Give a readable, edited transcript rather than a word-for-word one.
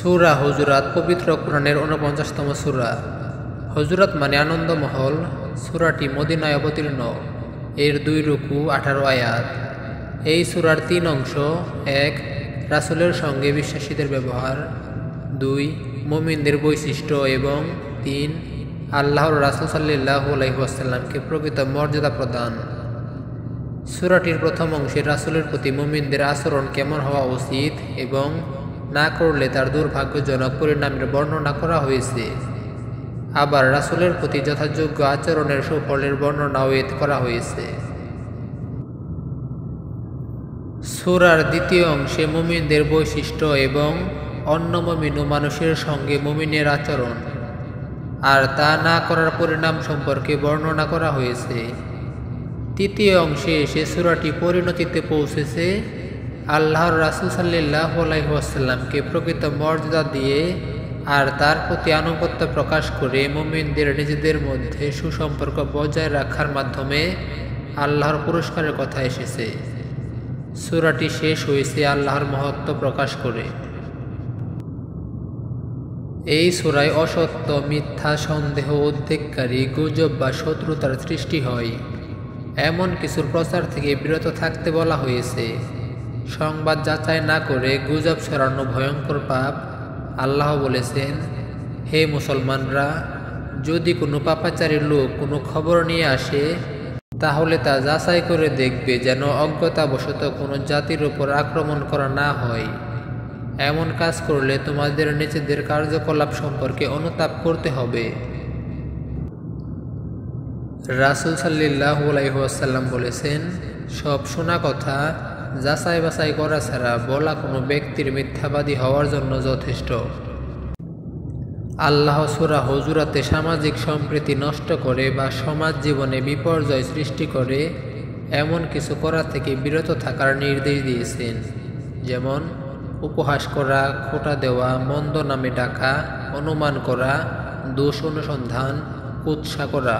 সূরা হুজুরাত পবিত্র কোরআনের ৪৯তম সূরা। হুজুরাত মানে আনন্দমহল। সূরাটি মদিনায় অবতীর্ণ। এর ২ রুকু ১৮ আয়াত। এই সূরার ৩ অংশ। ১. রাসূলের সঙ্গে বিশ্বাসীদের ব্যবহার। ২. মুমিনদের বৈশিষ্ট্য এবং ৩. আল্লাহর রাসূল সাল্লাল্লাহু আলাইহি ওয়াসাল্লামকে প্রকৃত মর্যাদা প্রদান। সূরাটির প্রথম অংশে রাসূলের প্রতি মুমিনদের আচরণ কেমন হওয়া উচিত এবং না করলে তার দুর্ভাগ্যজনক পরিণামের বর্ণনা করা হয়েছে। আবার রাসূলের প্রতি যথাযোগ্য আচরণের সুফলের বর্ণনাও এতে করা হয়েছে। সূরার দ্বিতীয় অংশে মুমিনদের বৈশিষ্ট্য এবং অন্য মুমিন ও মানুষের সঙ্গে মুমিনের আচরণ আর তা না করার পরিণাম সম্পর্কে বর্ণনা করা হয়েছে। তৃতীয় অংশে এসে সূরাটি পরিণতিতে পৌঁছেছে আল্লাহর রাসূল সাল্লাল্লাহু আলাইহি ওয়াসাল্লামকে প্রকৃত মর্যাদা দিয়ে আর তার প্রতি আনুগত্য প্রকাশ করে মুমিনদের নিজেদের মধ্যে সুসম্পর্ক বজায় রাখার মাধ্যমে আল্লাহর পুরস্কারের কথা এসেছে। সূরাটি শেষ হয়েছে আল্লাহর মহত্ব প্রকাশ করে। এই সূরায় অসত্য, মিথ্যা, সন্দেহ, উদ্বেগকারী, গুজব বা শত্রুতার সৃষ্টি হয় এমন কিছুর প্রচার থেকে বিরত থাকতে বলা হয়েছে। সংবাদ যাচাই না করে গুজব ছড়ানো ভয়ঙ্কর পাপ। আল্লাহ বলেছেন, হে মুসলমানরা, যদি কোনো পাপাচারী লোক কোনো খবর নিয়ে আসে তাহলে তা যাচাই করে দেখবে যেন অজ্ঞতাবশত কোনো জাতির উপর আক্রমণ করা না হয়। এমন কাজ করলে তোমাদের নিজেদের কার্যকলাপ সম্পর্কে অনুতাপ করতে হবে। রাসূল সাল্লাল্লাহু আলাইহি ওয়াসাল্লাম বলেছেন, সব শোনা কথা যাচাই বাছাই করা ছাড়া বলা কোনো ব্যক্তির মিথ্যাবাদী হওয়ার জন্য যথেষ্ট। আল্লাহ সূরা হুজুরাতে সামাজিক সম্প্রীতি নষ্ট করে বা সমাজ জীবনে বিপর্যয় সৃষ্টি করে এমন কিছু করা থেকে বিরত থাকার নির্দেশ দিয়েছেন, যেমন উপহাস করা, খোঁটা দেওয়া, মন্দ নামে ডাকা, অনুমান করা, দোষ অনুসন্ধান, কুৎসা করা।